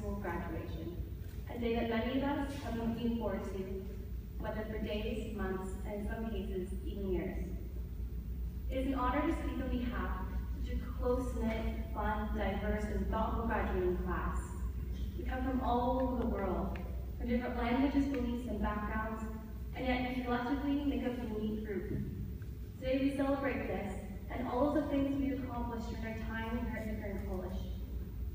school graduation, a day that many of us have been looking forward to, whether for days, months, and in some cases, even years. It is an honor to speak on behalf of such a close-knit, fun, diverse, and thoughtful graduating class. We come from all over the world, from different languages, beliefs, and backgrounds, and yet we collectively make up a unique group. Today we celebrate this and all of the things we accomplished during our time here at Pickering College.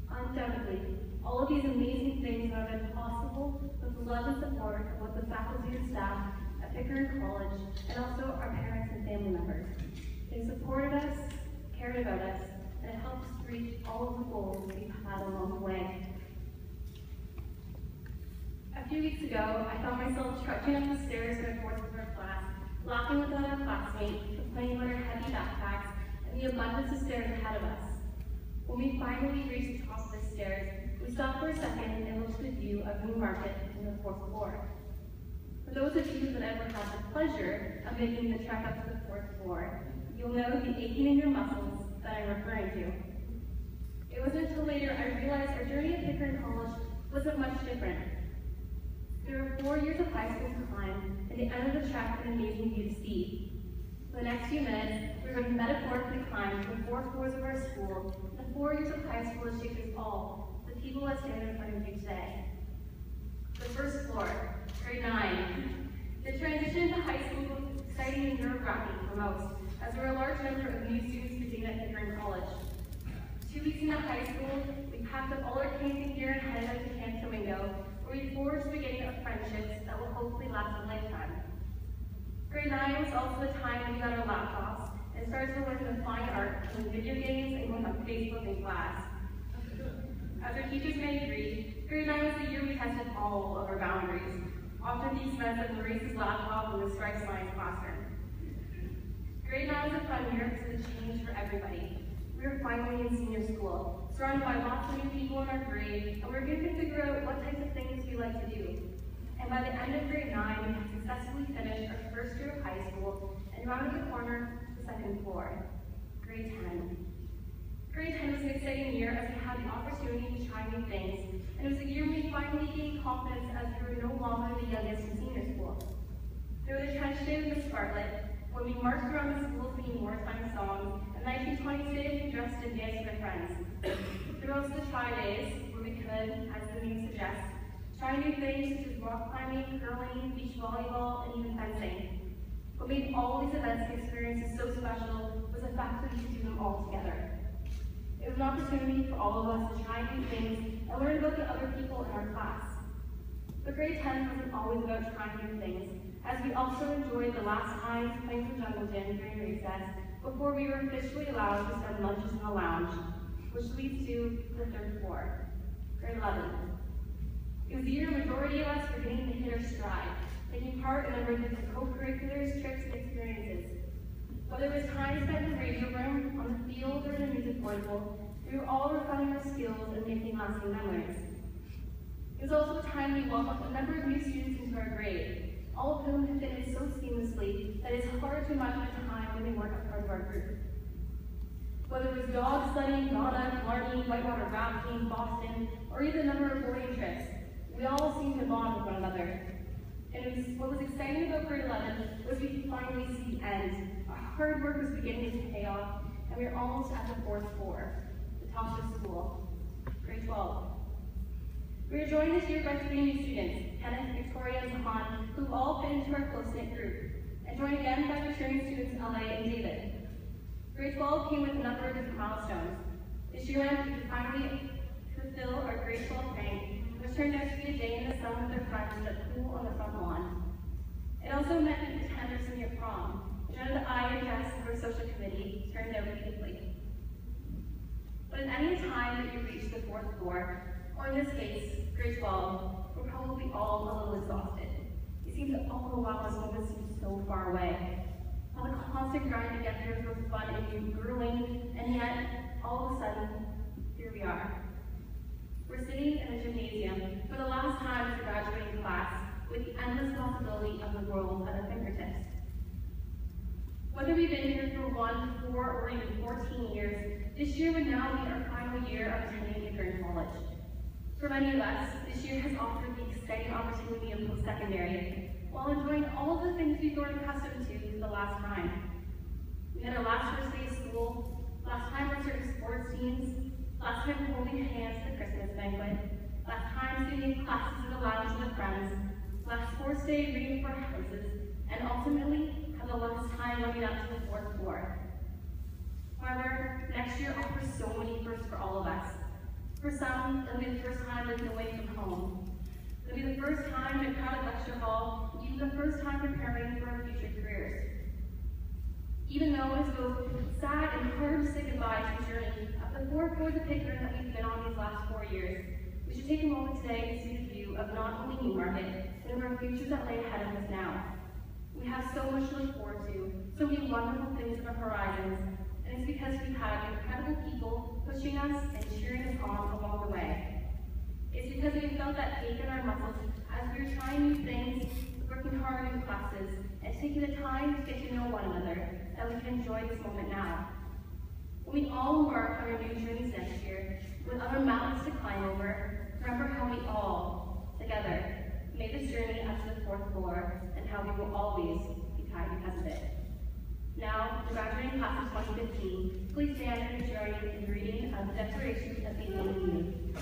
Undoubtedly, all of these amazing things have been possible with the love and support of both the faculty and staff at Pickering College and also our parents and family members. They supported us, cared about us, and it helped us reach all of the goals we've had along the way. A few weeks ago, I found myself trudging up the stairs in our fourth quarter class, laughing with other classmates, complaining about our heavy backpacks and the abundance of stairs ahead of us. When we finally reached the top of the stairs, we stopped for a second and looked at the view of Newmarket from the fourth floor. For those of you that ever had the pleasure of making the trek up to the fourth floor, you'll know the aching in your muscles that I'm referring to. It wasn't until later I realized our journey at Pickering College wasn't much different. There were 4 years of high school to climb, and the end of the trek an amazing view to see. For the next few minutes, we were going to metaphorically climb to the 4 floors of our school, and the 4 years of high school that shaped us all, the people that stand in front of you today. The first floor, grade 9. The transition to high school was exciting and nerve-wracking for most, as there were a large number of new students beginning at Pickering College. 2 weeks into high school, we packed up all our camping gear and headed out to Camp Flamingo, where we forged the beginning of friendships that will hopefully last a lifetime. Grade 9 was also the time when we got our laptops and started to learn the fine art of playing video games and going on Facebook in class. As our teachers may agree, grade 9 was the year we tested all of our boundaries, often at the expense of Maurice's laptop and the strike science classroom. Grade 9 was a fun year because it changed for everybody. We were finally in senior school, surrounded by lots of new people in our grade, and we were getting to figure out what types of things we like to do. And by the end of grade 9, we had successfully finished our first year of high school and rounded the corner to the second floor, grade 10. Grade 10 was an exciting year as we had the opportunity to try new things, and it was a year when we finally gained confidence as we were no longer the youngest in senior school. There was a trench day with Miss Bartlett, when we marched around the school singing wartime songs, and 1920s day we dressed and danced with our friends. There were also the try days, where we could, as the name suggests, try new things such as rock climbing, curling, beach volleyball, and even fencing. What made all these events and experiences so special was the fact that we could do them all together. It was an opportunity for all of us to try new things and learn about the other people in our class. But grade 10 wasn't always about trying new things, as we also enjoyed the last times playing some jungle gym during recess before we were officially allowed to spend lunches in the lounge, which leads to the third floor, grade 11. It was the year the majority of us were beginning to hit our stride, taking part in a number of different co-curriculars, trips, and experiences. Whether it was time spent in the radio room, on the field, or in a music portable, we were all refining our skills and making lasting memories. It was also a time we welcomed a number of new students into our grade, all of whom have fitted so seamlessly that it's hard to imagine a time when they weren't a part of our group. Whether it was dog sledding, Ghana, Killarney, whitewater rafting, Boston, or even a number of boarding trips, we all seemed to bond with one another. And what was exciting about grade 11 was we could finally see the end. Our hard work was beginning to pay off, and we were almost at the fourth floor, the top of the school, grade 12. We were joined this year by 3 new students, Kenneth, Victoria, and Han, who all fit into our close-knit group, and joined again by returning students LA and David. Grade 12 came with a number of different milestones. This year meant we could finally fulfill our grade 12 thing, which turned out to be a day in the sun with their friends at the pool on the front lawn. It also meant we could attend our senior prom, which under the eye and desk of our social committee turned out beautifully. But in any time that you reach the fourth floor, or in this case, grade 12, we're probably all a little exhausted. It seems that all the while this moment seems so far away. On the constant grind to get here is both fun and grueling, and yet, all of a sudden, here we are. We're sitting in a gymnasium for the last time as a graduating class, with the endless possibility of the world at our fingertips. Whether we've been here for 1, 4, or even 14 years, this year would now be our final year of attending Pickering College. For many of us, this year has offered the exciting opportunity of post-secondary, while enjoying all of the things we've grown accustomed to for the last time. We had our last first day of school, last time on certain sports teams, last time holding hands at the Christmas banquet, last time sitting in classes in the lounge with friends, last sports day reading for houses, and ultimately have the last time running up to the fourth floor. However, next year offers so many firsts for all of us. For some, it'll be the first time living away from home. It'll be the first time in a crowded lecture hall, and even the first time preparing for our future careers. Even though it's both sad and hard to say goodbye to a journey of the four corners of Pickering that we've been on these last 4 years, we should take a moment today to see the view of not only Newmarket, but of our futures that lay ahead of us now. We have so much to look forward to, so many wonderful things on our horizons, and it's because we've had incredible people pushing us and cheering us on along the way. It's because we felt that ache in our muscles as we were trying new things, working hard in classes, and taking the time to get to know one another, that we can enjoy this moment now. When we all embark on our new journeys next year, with other mountains to climb over, remember how we all, together, made this journey up to the fourth floor, and how we will always be tied because of it. Now, the graduating class of 2015, please stand and join in the reading of the Declaration of Faith in the Union.